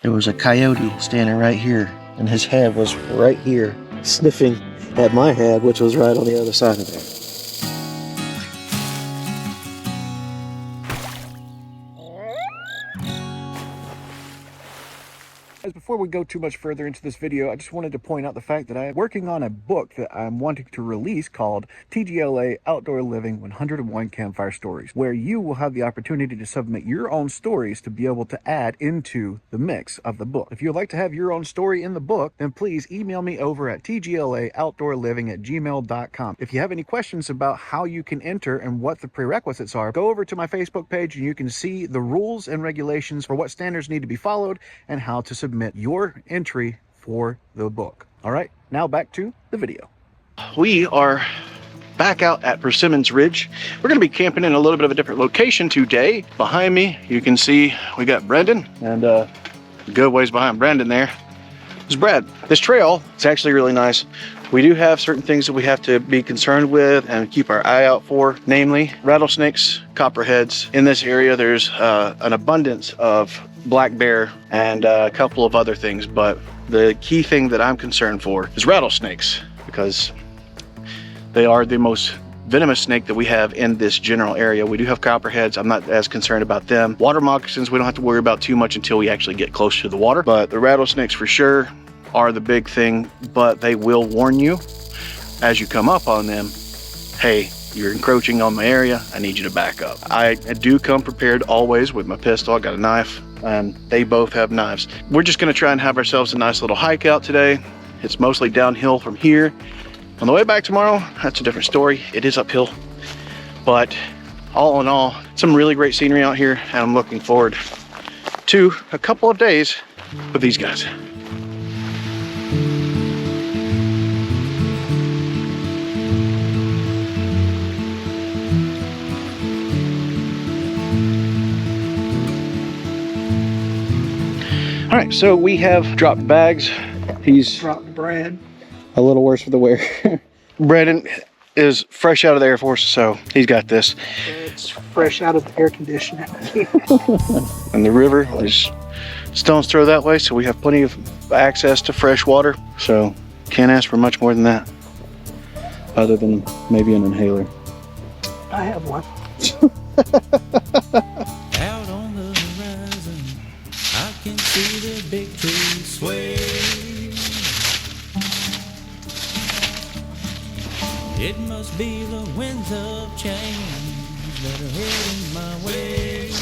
There was a coyote standing right here, and his head was right here, sniffing at my head, which was right on the other side of there. Before we go too much further into this video, I just wanted to point out the fact that I'm working on a book that I'm wanting to release called TGLA Outdoor Living 101 Campfire Stories, where you will have the opportunity to submit your own stories to be able to add into the mix of the book. If you'd like to have your own story in the book, then please email me over at tglaoutdoorliving@gmail.com. If you have any questions about how you can enter and what the prerequisites are, go over to my Facebook page and you can see the rules and regulations for what standards need to be followed and how to submit your entry for the book. All right, now back to the video. We are back out at Persimmons Ridge. We're going to be camping in a little bit of a different location today. Behind me, you can see we got Brendan, and a good ways behind Brendan there is Brad. This trail is actually really nice. We do have certain things that we have to be concerned with and keep our eye out for, namely rattlesnakes, copperheads. In this area, there's an abundance of black bear and a couple of other things, but the key thing that I'm concerned for is rattlesnakes, because they are the most venomous snake that we have in this general area. We do have copperheads. I'm not as concerned about them. Water moccasins, we don't have to worry about too much until we actually get close to the water, but the rattlesnakes for sure are the big thing, but they will warn you as you come up on them, hey, you're encroaching on my area, I need you to back up. I do come prepared always with my pistol. I got a knife, and they both have knives. We're just gonna try and have ourselves a nice little hike out today. It's mostly downhill from here. On the way back tomorrow, that's a different story. It is uphill, but all in all, some really great scenery out here, and I'm looking forward to a couple of days with these guys. All right, so we have dropped bags. He's Dropped Brad. a little worse for the wear. Brandon is fresh out of the Air Force, so he's got this. It's fresh out of the air conditioner. And the river is stone's throw that way, so we have plenty of access to fresh water. So can't ask for much more than that, other than maybe an inhaler. I have one. Out on the horizon, I can see the big trees sway. It must be the winds of change that are heading my way.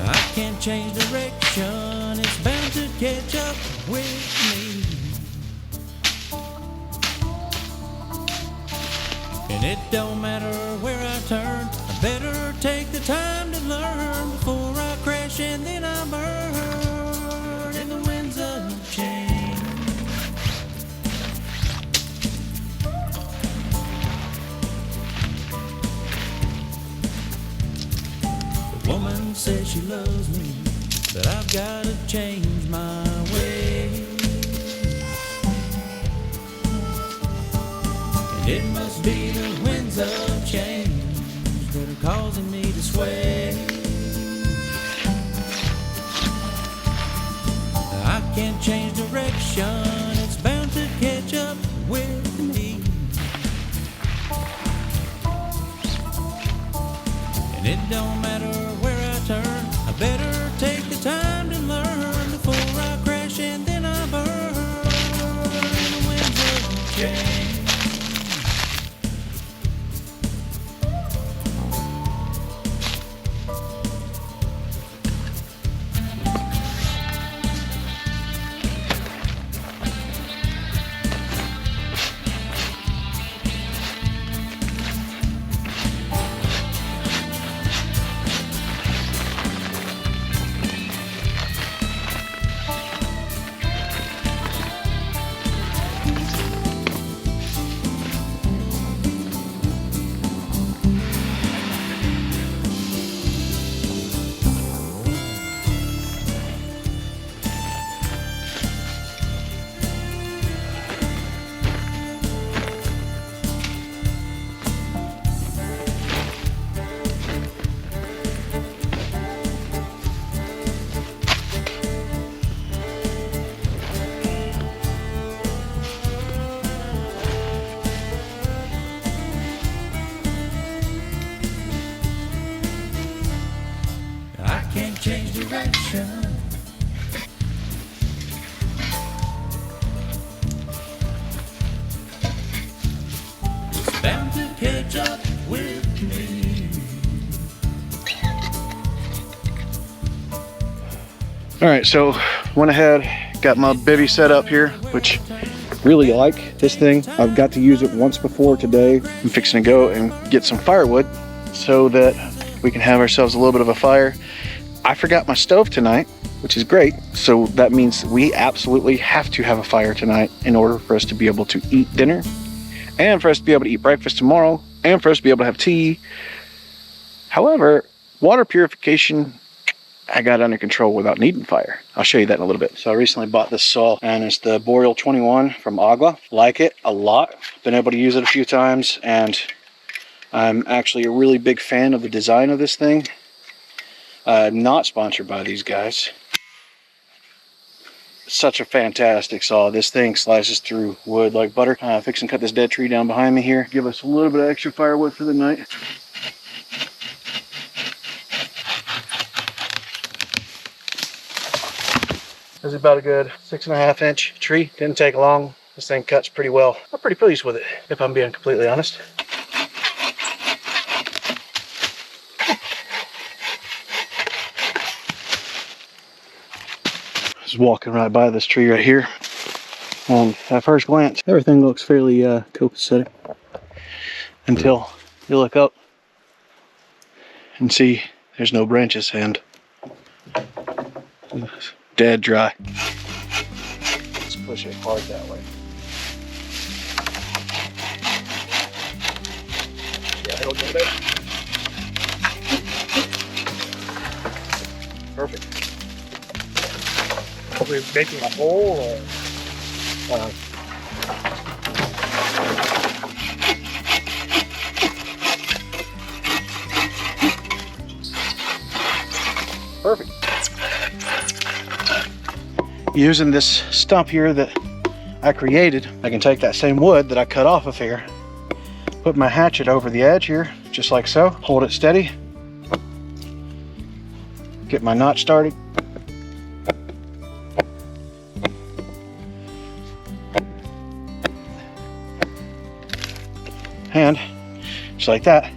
I can't change direction, it's bound to catch up with me. And it don't matter where I turn, I better take the time to learn before I crash and then I burn in the winds of change. The woman says she loves me, but I've got to change my ways. And it must be the winds of change that are causing me to sway. I can't change direction, it's bound to catch up with me. And it don't matter where I turn, I better take the time to learn before I crash and then I burn in the winds of change. change direction. It's bound to catch up with me. All right, so went ahead, got my bivvy set up here, which really like this thing. I've got to use it once before today. I'm fixing to go and get some firewood so that we can have ourselves a little bit of a fire. I forgot my stove tonight, which is great. So that means we absolutely have to have a fire tonight in order for us to be able to eat dinner, and for us to be able to eat breakfast tomorrow, and for us to be able to have tea. However, water purification, I got under control without needing fire. I'll show you that in a little bit. So I recently bought this saw, and it's the Boreal 21 from Agla. Like it a lot. Been able to use it a few times, and I'm actually a really big fan of the design of this thing. Not sponsored by these guys. Such a fantastic saw. This thing slices through wood like butter. Fixing to cut this dead tree down behind me here. Give us a little bit of extra firewood for the night. This is about a good 6.5 inch tree. Didn't take long. This thing cuts pretty well. I'm pretty pleased with it, if I'm being completely honest. Just walking right by this tree right here, and at first glance, everything looks fairly copacetic until you look up and see there's no branches and it's dead dry. Let's push it hard that way. Yeah, it'll go there. Perfect. Are we making a hole or? Perfect. Using this stump here that I created, I can take that same wood that I cut off of here, put my hatchet over the edge here, just like so, hold it steady, get my notch started. And just like that,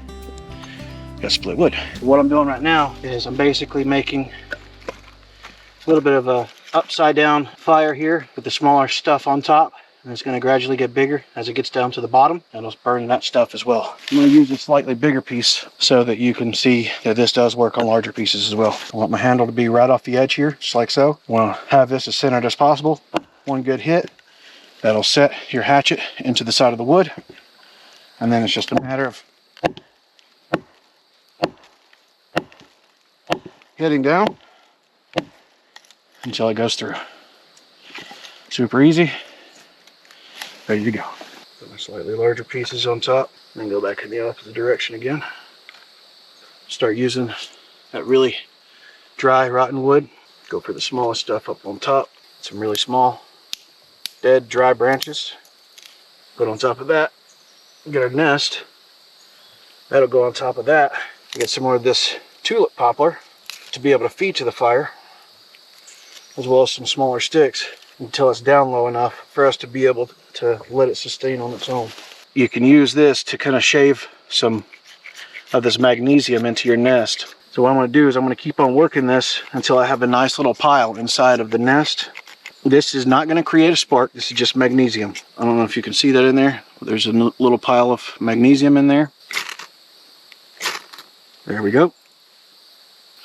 got split wood. What I'm doing right now is I'm basically making a little bit of a upside down fire here with the smaller stuff on top, and it's going to gradually get bigger as it gets down to the bottom, and it'll burn that stuff as well. I'm going to use a slightly bigger piece so that you can see that this does work on larger pieces as well. I want my handle to be right off the edge here, just like so. I want to have this as centered as possible. One good hit, that'll set your hatchet into the side of the wood. And then it's just a matter of hitting down until it goes through. Super easy. Ready to go. Put my slightly larger pieces on top, and then go back in the opposite direction again. Start using that really dry, rotten wood. Go for the smallest stuff up on top. Some really small, dead, dry branches. Put on top of that. Get our nest. That'll go on top of that. Get some more of this tulip poplar to be able to feed to the fire, as well as some smaller sticks until it's down low enough for us to be able to let it sustain on its own. You can use this to kind of shave some of this magnesium into your nest. So what I'm going to do is I'm going to keep on working this until I have a nice little pile inside of the nest. This is not going to create a spark. This is just magnesium. I don't know if you can see that in there. There's a little pile of magnesium in there. There we go.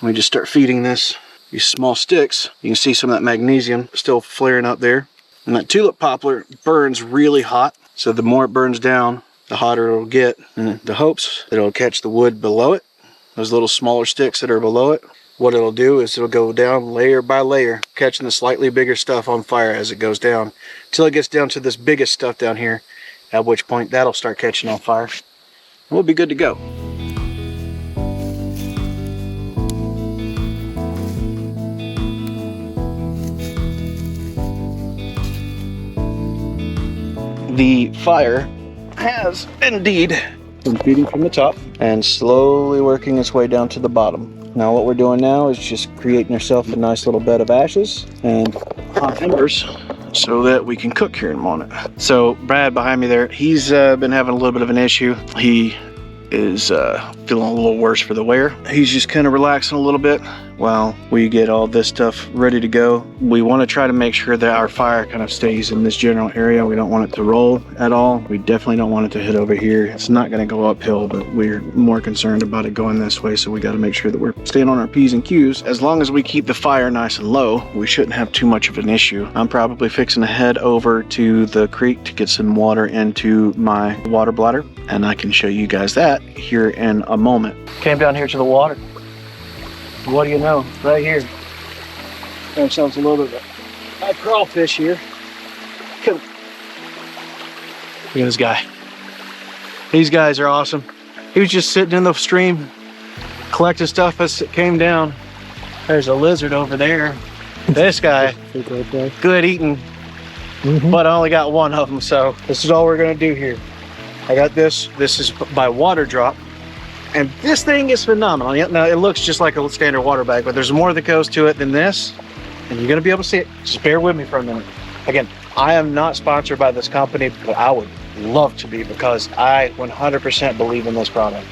Let me just start feeding these small sticks. You can see some of that magnesium still flaring up there. And that tulip poplar burns really hot. So the more it burns down, the hotter it'll get. And the hopes that it'll catch the wood below it. Those little smaller sticks that are below it. What it'll do is it'll go down layer by layer, catching the slightly bigger stuff on fire as it goes down, until it gets down to this biggest stuff down here, at which point that'll start catching on fire. And we'll be good to go. The fire has indeed been feeding from the top and slowly working its way down to the bottom. Now what we're doing now is just creating ourselves a nice little bed of ashes and hot embers so that we can cook here in a moment. So Brad behind me there, he's been having a little bit of an issue. He is feeling a little worse for the wear. He's just kind of relaxing a little bit while we get all this stuff ready to go. We want to try to make sure that our fire kind of stays in this general area. We don't want it to roll at all. We definitely don't want it to hit over here. It's not going to go uphill, but we're more concerned about it going this way, so we got to make sure that we're staying on our P's and Q's. As long as we keep the fire nice and low, we shouldn't have too much of an issue. I'm probably fixing to head over to the creek to get some water into my water bladder, and I can show you guys that here in a moment. Came down here to the water. What do you know? Right here. Got ourselves a little bit of a crawfish here. Come. Look at this guy. These guys are awesome. He was just sitting in the stream, collecting stuff as it came down. There's a lizard over there. This guy, good eating, but I only got one of them, so this is all we're gonna do here. I got this. This is by Water Drop. And this thing is phenomenal. Now, it looks just like a standard water bag, but there's more that goes to it than this. And you're going to be able to see it. Just bear with me for a minute. Again, I am not sponsored by this company, but I would love to be because I 100% believe in this product.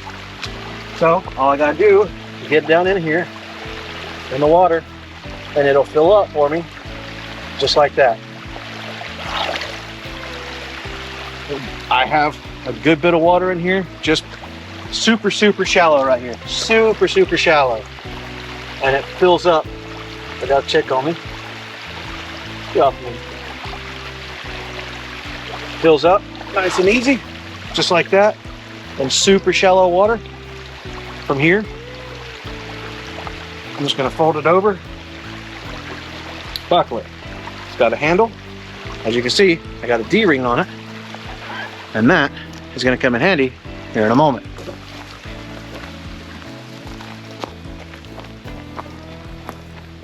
So all I got to do is get down in here in the water and it'll fill up for me just like that. I have a good bit of water in here, just super shallow right here. Super shallow. And it fills up. I got a chick on me. Get off me. Fills up nice and easy, just like that. And super shallow water from here. I'm just gonna fold it over, buckle it. It's got a handle. As you can see, I got a D-ring on it. And that is gonna come in handy here in a moment.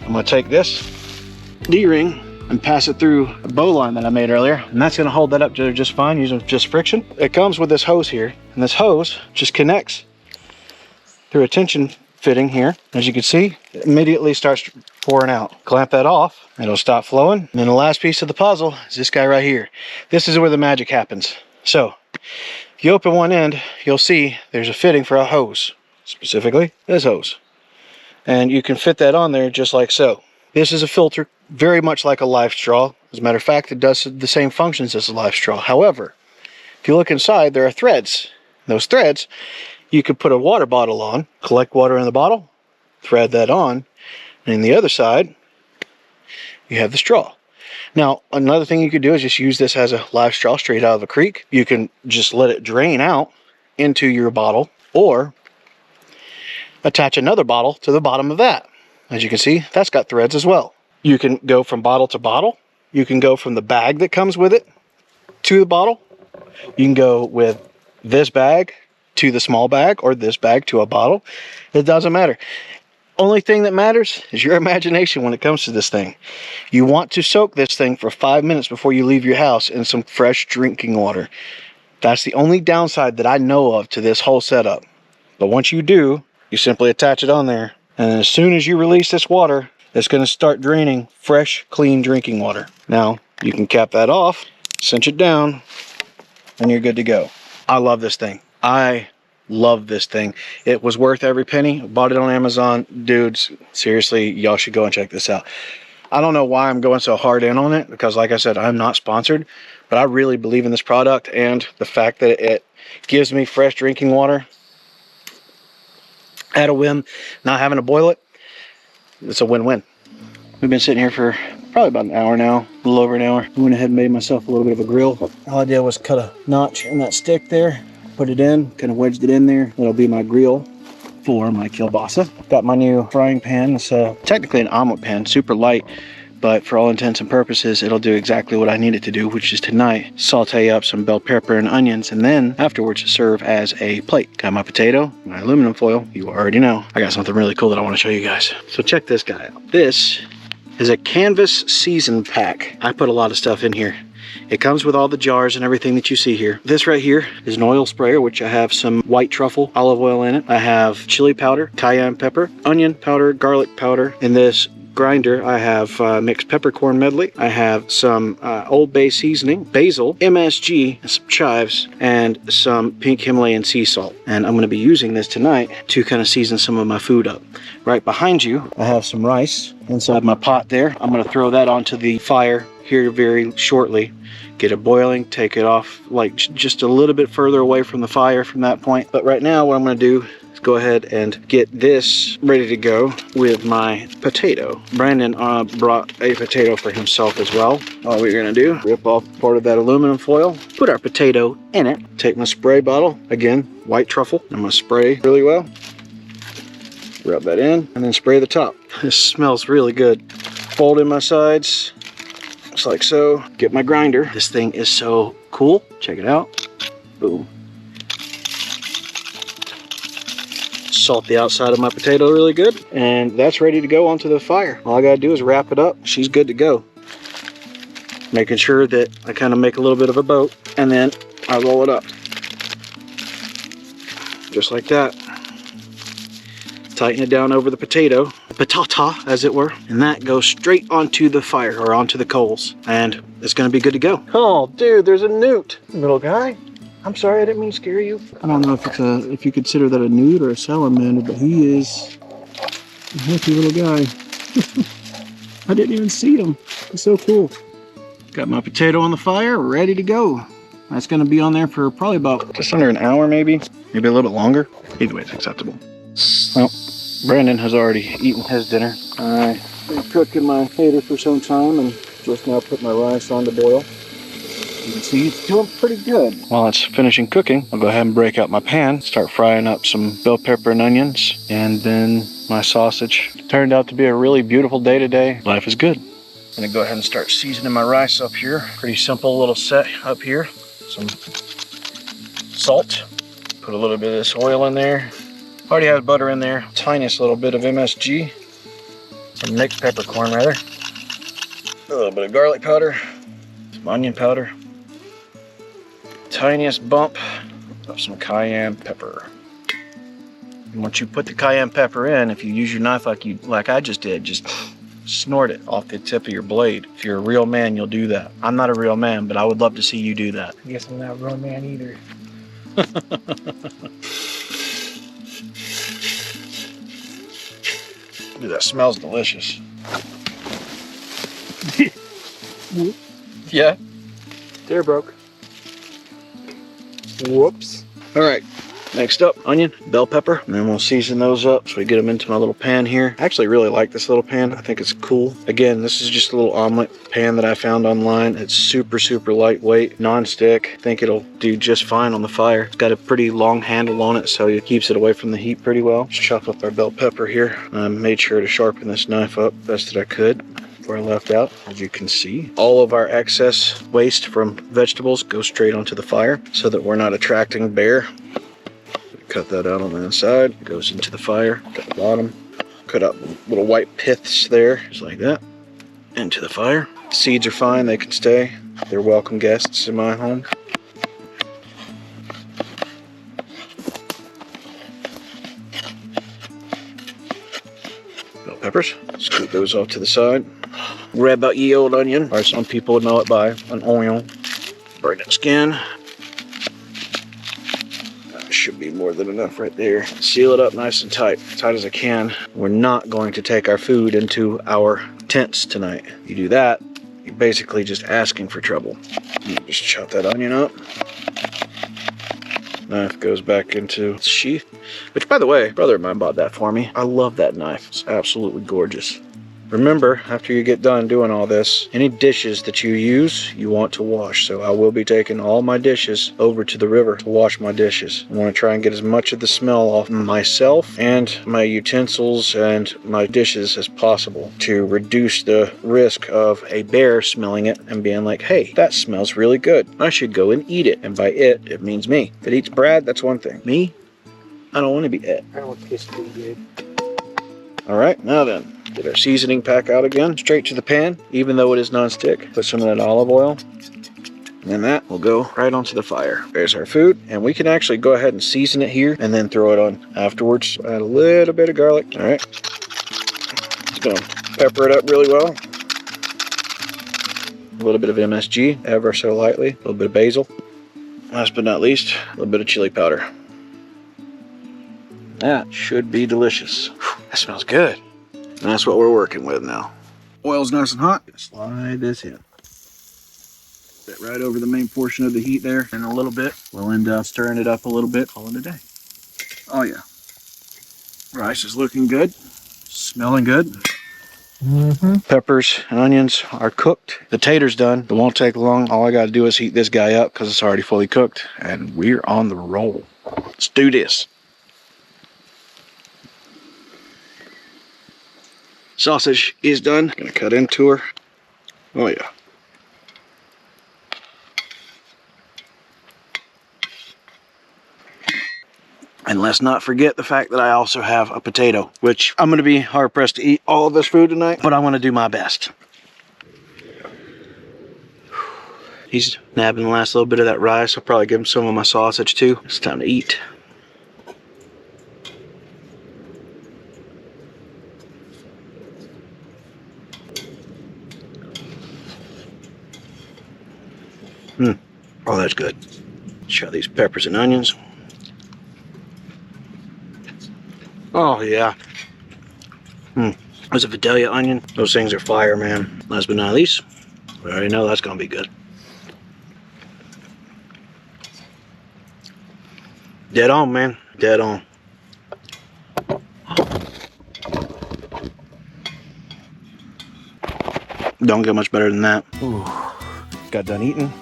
I'm gonna take this D-ring and pass it through a bow line that I made earlier, and that's gonna hold that up just fine using just friction. It comes with this hose here, and this hose just connects through a tension fitting here. As you can see, it immediately starts pouring out. Clamp that off, it'll stop flowing. And then the last piece of the puzzle is this guy right here. This is where the magic happens. So, if you open one end, you'll see there's a fitting for a hose, specifically this hose. And you can fit that on there just like so. This is a filter very much like a life straw. As a matter of fact, it does the same functions as a life straw. However, if you look inside, there are threads. Those threads, you could put a water bottle on, collect water in the bottle, thread that on, and on the other side, you have the straw. Now, another thing you could do is just use this as a live straw straight out of a creek. You can just let it drain out into your bottle, or attach another bottle to the bottom of that. As you can see, that's got threads as well. You can go from bottle to bottle. You can go from the bag that comes with it to the bottle. You can go with this bag to the small bag, or this bag to a bottle. It doesn't matter. Only thing that matters is your imagination when it comes to this thing. You want to soak this thing for 5 minutes before you leave your house in some fresh drinking water. That's the only downside that I know of to this whole setup. But once you do, you simply attach it on there, and as soon as you release this water, it's going to start draining fresh, clean drinking water. Now, you can cap that off, cinch it down, and you're good to go. I love this thing. I love this thing. It was worth every penny. Bought it on Amazon. Dudes, seriously, y'all should go and check this out. I don't know why I'm going so hard in on it, because like I said, I'm not sponsored, but I really believe in this product, and the fact that it gives me fresh drinking water at a whim, not having to boil it, it's a win-win. We've been sitting here for probably about an hour now, a little over an hour. I went ahead and made myself a little bit of a grill. All I did was cut a notch in that stick there, put it in, kind of wedged it in there. That'll be my grill for my kielbasa. Got my new frying pan. It's technically an omelet pan, super light, but for all intents and purposes, it'll do exactly what I need it to do, which is tonight saute up some bell pepper and onions, and then afterwards serve as a plate. Got my potato, my aluminum foil, you already know. I got something really cool that I want to show you guys. So check this guy out. This is a canvas season pack. I put a lot of stuff in here. It comes with all the jars and everything that you see here. This right here is an oil sprayer, which I have some white truffle olive oil in it. I have chili powder, cayenne pepper, onion powder, garlic powder. In this grinder, I have mixed peppercorn medley. I have some Old Bay seasoning, basil, MSG, some chives, and some pink Himalayan sea salt. And I'm going to be using this tonight to kind of season some of my food up. Right behind you, I have some rice inside my pot there. I'm going to throw that onto the fire here very shortly. Get it boiling, take it off like just a little bit further away from the fire from that point. But right now what I'm going to do is go ahead and get this ready to go with my potato. Brandon brought a potato for himself as well. All we're going to do, rip off part of that aluminum foil, put our potato in it, take my spray bottle, again, white truffle. I'm going to spray really well. Rub that in and then spray the top. This smells really good. Fold in my sides. Just like so. Get my grinder. This thing is so cool. Check it out. Boom. Salt the outside of my potato really good. And that's ready to go onto the fire. All I gotta do is wrap it up. She's good to go. Making sure that I kind of make a little bit of a boat. And then I roll it up. Just like that. Tighten it down over the potato, patata as it were, and that goes straight onto the fire or onto the coals, and it's going to be good to go. Oh, dude, there's a newt, little guy. I'm sorry, I didn't mean to scare you. I don't know if it's if you consider that a newt or a salamander, but he is a healthy little guy. I didn't even see him. It's so cool. Got my potato on the fire, ready to go. That's going to be on there for probably about just under an hour, maybe a little bit longer. Either way, it's acceptable. Well, Brandon has already eaten his dinner. I've been cooking my potato for some time and just now put my rice on to boil. You can see it's doing pretty good. While it's finishing cooking, I'll go ahead and break out my pan, start frying up some bell pepper and onions, and then my sausage. Turned out to be a really beautiful day today. Life is good. I'm gonna go ahead and start seasoning my rice up here. Pretty simple little set up here. Some salt. Put a little bit of this oil in there. Already has butter in there. Tiniest little bit of MSG. Some mixed peppercorn rather. A little bit of garlic powder. Some onion powder. Tiniest bump of some cayenne pepper. And once you put the cayenne pepper in, if you use your knife like I just did, just snort it off the tip of your blade. If you're a real man, you'll do that. I'm not a real man, but I would love to see you do that. I guess I'm not a real man either. Dude, that smells delicious. Yeah. There broke. Whoops. All right. Next up, onion, bell pepper, and then we'll season those up so we get them into my little pan here. I actually really like this little pan. I think it's cool. Again, this is just a little omelet pan that I found online. It's super, super lightweight, non-stick. I think it'll do just fine on the fire. It's got a pretty long handle on it, so it keeps it away from the heat pretty well. Just chop up our bell pepper here. I made sure to sharpen this knife up best that I could before I left out. As you can see, all of our excess waste from vegetables goes straight onto the fire so that we're not attracting bear. Cut that out on the inside. It goes into the fire at the bottom. Cut out little white piths there, just like that. Into the fire. The seeds are fine, they can stay. They're welcome guests in my home. Bell peppers. Scoop those off to the side. Grab that ye old onion, or some people know it by an onion. Break that skin. Should be more than enough right there. Seal it up nice and tight as I can. We're not going to take our food into our tents tonight. You do that, you're basically just asking for trouble. Just chop that onion up. Knife goes back into its sheath, which, by the way, a brother of mine bought that for me. I love that knife. It's absolutely gorgeous. Remember, after you get done doing all this, any dishes that you use, you want to wash. So I will be taking all my dishes over to the river to wash my dishes. I want to try and get as much of the smell off myself and my utensils and my dishes as possible to reduce the risk of a bear smelling it and being like, hey, that smells really good. I should go and eat it. And by it means me. If it eats Brad, that's one thing. Me, I don't want to be it. I don't want to taste too good. All right, now then. Get our seasoning pack out again, straight to the pan, even though it is non-stick. Put some of that olive oil. And that will go right onto the fire. There's our food, and we can actually go ahead and season it here and then throw it on afterwards. Add a little bit of garlic. All right. Just gonna pepper it up really well. A little bit of MSG, ever so lightly. A little bit of basil. Last but not least, a little bit of chili powder. That should be delicious. Whew, that smells good. And that's what we're working with now. Oil's nice and hot. Slide this in. Get right over the main portion of the heat there. In a little bit, we'll end up stirring it up a little bit. Call it a day. Oh yeah. Rice is looking good. Smelling good. Peppers and onions are cooked. The tater's done. It won't take long. All I got to do is heat this guy up because it's already fully cooked. And we're on the roll. Let's do this. Sausage is done. Gonna cut into her. Oh yeah. And let's not forget the fact that I also have a potato, which I'm gonna be hard pressed to eat all of this food tonight, but I'm gonna do my best. He's nabbing the last little bit of that rice. I'll probably give him some of my sausage too. It's time to eat. Oh, that's good. Try these peppers and onions. Oh, yeah. There's a Vidalia onion. Those things are fire, man. Last but not least, we already know that's gonna be good. Dead on, man. Dead on. Don't get much better than that. Ooh. Got done eating.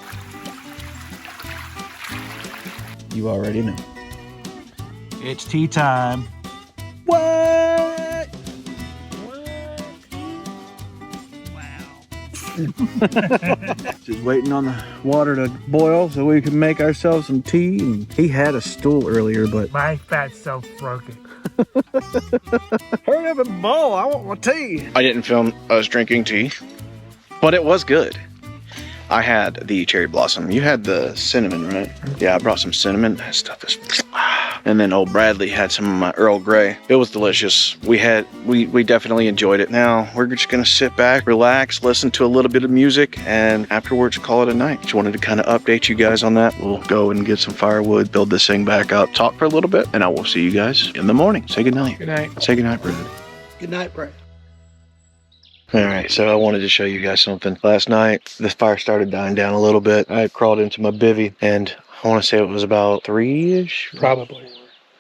You already know. It's tea time. What? Just waiting on the water to boil so we can make ourselves some tea. And he had a stool earlier, but My fat self broken. hurry up and boil. I want my tea. I didn't film us drinking tea, but it was good. I had the cherry blossom. You had the cinnamon, right? Yeah, I brought some cinnamon. That stuff is... And then old Bradley had some of my Earl Grey. It was delicious. We definitely enjoyed it. Now we're just gonna sit back, relax, listen to a little bit of music, and afterwards call it a night. Just wanted to kind of update you guys on that. We'll go and get some firewood, build this thing back up, talk for a little bit, and I will see you guys in the morning. Say goodnight. Good night. Say goodnight, Brad. Good night, Brett. All right, so I wanted to show you guys something. Last night, the fire started dying down a little bit. I crawled into my bivvy, and I want to say it was about 3-ish? Probably.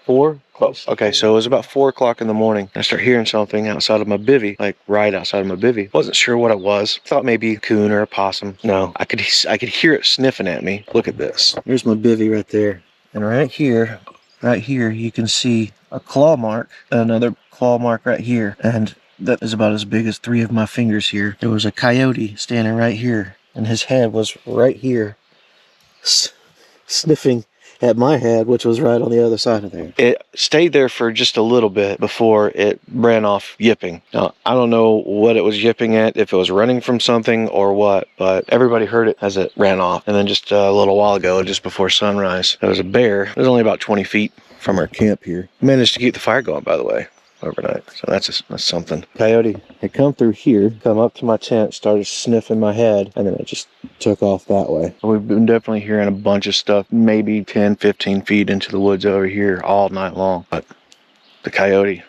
4? Close. Okay, so it was about 4 o'clock in the morning. I start hearing something outside of my bivvy, like right outside of my bivvy. Wasn't sure what it was. Thought maybe a coon or a possum. No, I could hear it sniffing at me. Look at this. Here's my bivvy right there. And right here, you can see a claw mark, another claw mark right here. And that is about as big as 3 of my fingers here. There was a coyote standing right here, and his head was right here, sniffing at my head, which was right on the other side of there. It stayed there for just a little bit before it ran off yipping. Now, I don't know what it was yipping at, if it was running from something or what, but everybody heard it as it ran off. And then just a little while ago, just before sunrise, there was a bear. It was only about 20 feet from our camp here. Managed to keep the fire going, by the way, overnight. So that's something. Coyote had come through here, come up to my tent, started sniffing my head, and then it just took off that way. We've been definitely hearing a bunch of stuff, maybe 10, 15 feet into the woods over here all night long. But the coyote,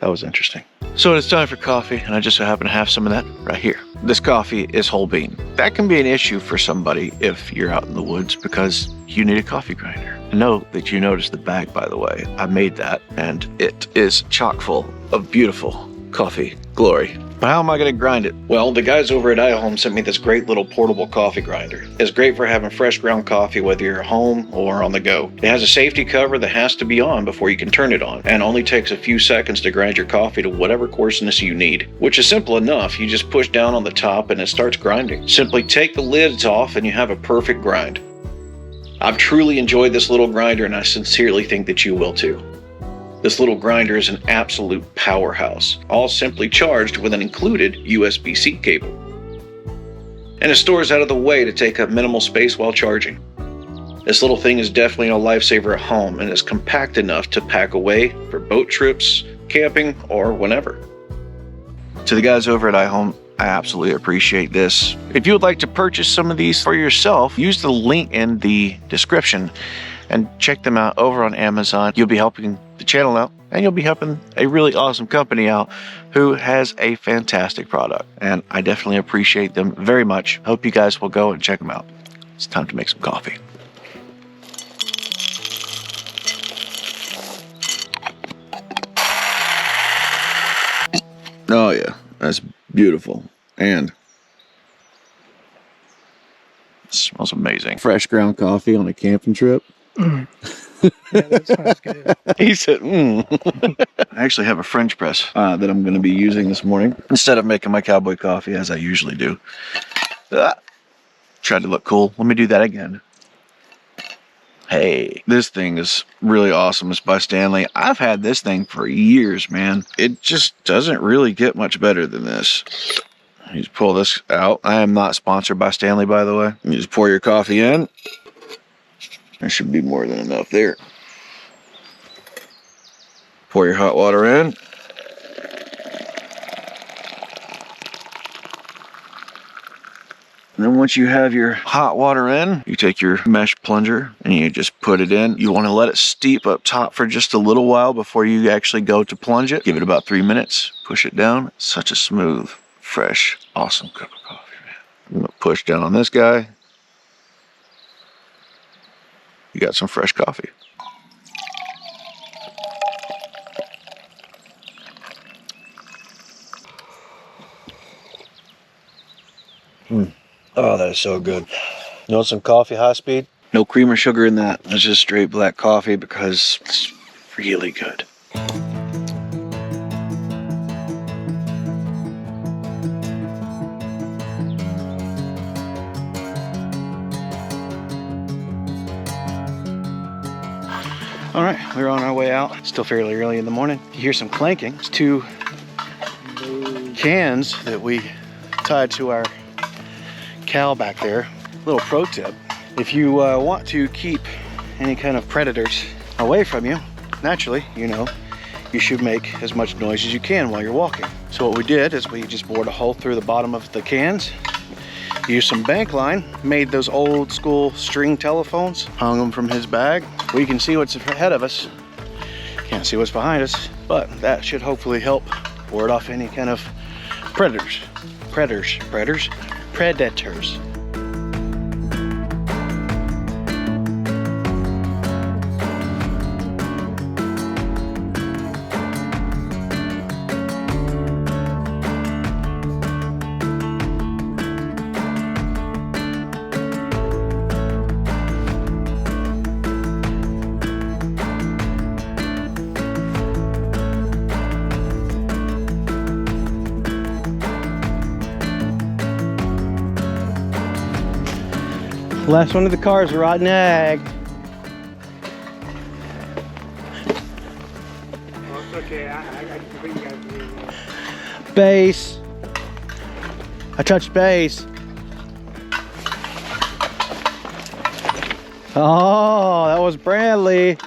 that was interesting. So it's time for coffee, and I just so happen to have some of that right here. This coffee is whole bean. That can be an issue for somebody if you're out in the woods because you need a coffee grinder. I know that you noticed the bag, by the way. I made that, and it is chock full of beautiful coffee glory. But how am I going to grind it? Well, the guys over at iHome sent me this great little portable coffee grinder. It's great for having fresh ground coffee whether you're home or on the go. It has a safety cover that has to be on before you can turn it on, and only takes a few seconds to grind your coffee to whatever coarseness you need, which is simple enough. You just push down on the top and it starts grinding. Simply take the lids off and you have a perfect grind. I've truly enjoyed this little grinder, and I sincerely think that you will too. This little grinder is an absolute powerhouse, all simply charged with an included USB-C cable. and it stores out of the way to take up minimal space while charging. This little thing is definitely a lifesaver at home and is compact enough to pack away for boat trips, camping, or whenever. To the guys over at iHome, I absolutely appreciate this. If you would like to purchase some of these for yourself, use the link in the description and check them out over on Amazon. You'll be helping the channel out, and you'll be helping a really awesome company out who has a fantastic product. And I definitely appreciate them very much. Hope you guys will go and check them out. It's time to make some coffee. Oh yeah, that's beautiful. And it smells amazing. Fresh ground coffee on a camping trip. Yeah, that sounds good. He said, I actually have a French press that I'm going to be using this morning instead of making my cowboy coffee as I usually do. Tried to look cool. Let me do that again. Hey, this thing is really awesome. It's by Stanley. I've had this thing for years, man. It just doesn't really get much better than this. You just pull this out. I am not sponsored by Stanley, by the way. You just pour your coffee in. There should be more than enough there. Pour your hot water in. And then once you have your hot water in, you take your mesh plunger and you just put it in. You want to let it steep up top for just a little while before you actually go to plunge it. Give it about 3 minutes. Push it down. Such a smooth, fresh, awesome cup of coffee, man. I'm going to push down on this guy. You got some fresh coffee. Oh, that is so good. You want some coffee high speed? No cream or sugar in that. It's just straight black coffee because it's really good. All right, we're on our way out. Still fairly early in the morning. You hear some clanking. It's 2 cans that we tied to our cow back there. Little pro tip: if you want to keep any kind of predators away from you, naturally, you know, you should make as much noise as you can while you're walking. So what we did is we just bored a hole through the bottom of the cans, used some bank line, made those old school string telephones, hung them from his bag. We can see what's ahead of us, can't see what's behind us, but that should hopefully help ward off any kind of predators. Last one of the cars, rotten egg. Well, it's okay. I can bring you guys in. Base. I touched base. Oh, that was Bradley.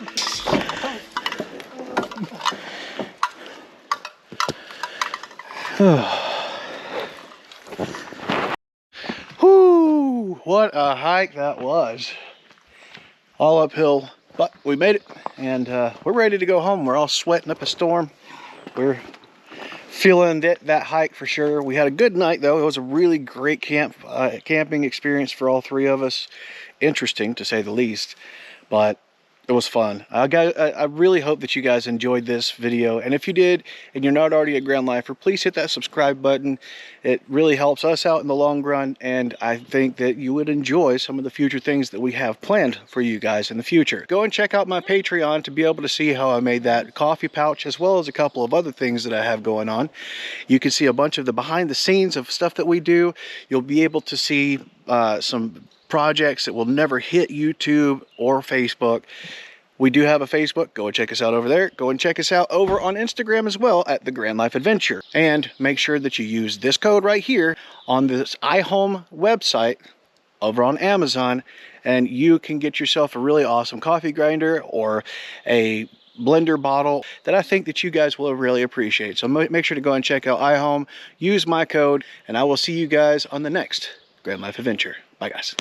Whew, what a hike that was. All uphill, but we made it, and we're ready to go home. We're all sweating up a storm. We're feeling that hike for sure. We had a good night though. It was a really great camping experience for all 3 of us. Interesting to say the least, but it was fun. I really hope that you guys enjoyed this video, and if you did and you're not already a ground lifer, please hit that subscribe button. It really helps us out in the long run, and I think that you would enjoy some of the future things that we have planned for you guys in the future. Go and check out my Patreon to be able to see how I made that coffee pouch, as well as a couple of other things that I have going on. You can see a bunch of the behind the scenes of stuff that we do. You'll be able to see some projects that will never hit YouTube or Facebook. We do have a Facebook. Go and check us out over there. Go and check us out over on Instagram as well at The Grand Life Adventure. And make sure that you use this code right here on this iHome website over on Amazon, and you can get yourself a really awesome coffee grinder or a blender bottle that I think that you guys will really appreciate. So make sure to go and check out iHome, use my code, and I will see you guys on the next Grand Life Adventure. Bye guys.